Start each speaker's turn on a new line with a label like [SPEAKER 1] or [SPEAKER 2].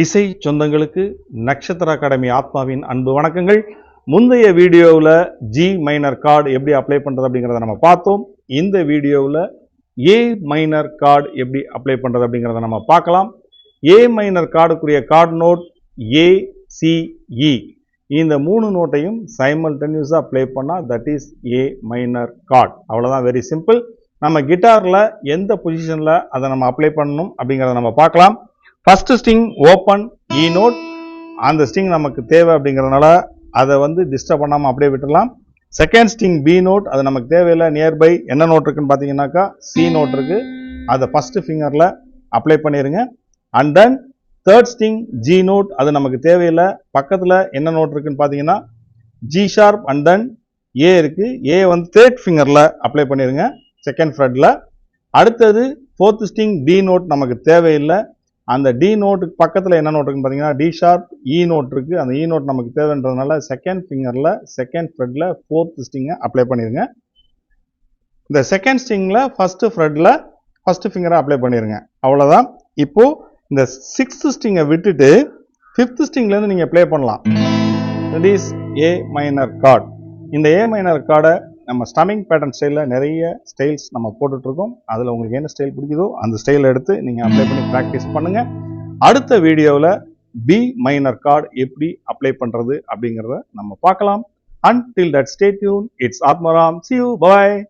[SPEAKER 1] இசை சொந்தங்களுக்கு நக்ஷத்ரா அகாடமி ஆத்மாவின் அன்பு வணக்கங்கள். முந்தைய வீடியோவில் ஜி மைனர் கார்டு எப்படி அப்ளை பண்ணுறது அப்படிங்கிறத நம்ம பார்த்தோம். இந்த வீடியோவில் ஏ மைனர் கார்டு எப்படி அப்ளை பண்ணுறது அப்படிங்கிறத நம்ம பார்க்கலாம். ஏ மைனர் கார்டுக்குரிய கார்டு நோட் ஏசிஇ, இந்த 3 நோட்டையும் சைமல்டேனியஸாக அப்ளை பண்ணால் that is A minor card. அவ்வளோதான், வெரி சிம்பிள். நம்ம கிட்டாரில் எந்த பொசிஷனில் அதை நம்ம அப்ளை பண்ணணும் அப்படிங்கிறத நம்ம பார்க்கலாம். ஃபர்ஸ்ட் ஸ்ட்ரிங் ஓப்பன் இ நோட், அந்த ஸ்ட்ரிங் நமக்கு தேவை அப்படிங்கிறதுனால அதை டிஸ்டர்ப் பண்ணாமல் அப்படியே விட்டுடலாம். செகண்ட் ஸ்ட்ரிங் பி நோட், அது நமக்கு தேவையில்லை. நியர்பை என்ன நோட் இருக்குன்னு பார்த்தீங்கன்னாக்கா சி நோட் இருக்கு, அதை ஃபர்ஸ்ட் ஃபிங்கரில் அப்ளை பண்ணிடுங்க. And then third string G note, அது நமக்கு தேவையில்லை. பக்கத்தில் என்ன நோட் இருக்குன்னு பார்த்தீங்கன்னா G sharp and then A இருக்கு, ஏ தேர்ட் ஃபிங்கரில் அப்ளை பண்ணிடுங்க செகண்ட் ஃப்ரெட்டில். அடுத்தது ஃபோர்த் ஸ்ட்ரிங் டி நோட் நமக்கு தேவையில்லை. அந்த டி நோட்டுக்கு பக்கத்தில் என்ன நோட் இருக்குன்னு பார்த்தீங்கன்னா டி ஷார்ப் இ நோட் இருக்கு, அந்த இ நோட் நமக்கு தேவைன்றதுனால செகண்ட் ஃபிங்கரில் செகண்ட் ஃப்ரெட்டில் ஃபோர்த் ஸ்ட்ரிங்கை அப்ளை பண்ணிடுங்க. இந்த செகண்ட் ஸ்ட்ரிங்கில் ஃபர்ஸ்ட் ஃப்ரெட்டில் ஃபர்ஸ்ட் ஃபிங்கரை அப்ளை பண்ணிடுங்க. அவ்வளோதான். இப்போ இந்த சிக்ஸ்த் ஸ்ட்ரிங்கை விட்டுட்டு ஃபிஃப்த் ஸ்ட்ரிங்லேருந்து நீங்கள் ப்ளே பண்ணலாம். That is A minor card. இந்த ஏ மைனர் கார்டை நம்ம ஸ்டமிங் பேட்டர்ன் ஸ்டைலில் நிறைய ஸ்டைல்ஸ் நம்ம போட்டுட்ருக்கோம். அதில் உங்களுக்கு என்ன ஸ்டைல் பிடிக்குதோ அந்த ஸ்டைலை எடுத்து நீங்கள் அப்ளை பண்ணி ப்ராக்டிஸ் பண்ணுங்கள். அடுத்த வீடியோவில் பி மைனர் கார்டு எப்படி அப்ளை பண்ணுறது அப்படிங்கிறத நம்ம பார்க்கலாம். Until that, stay tuned. It's Atmaram. See you. Bye.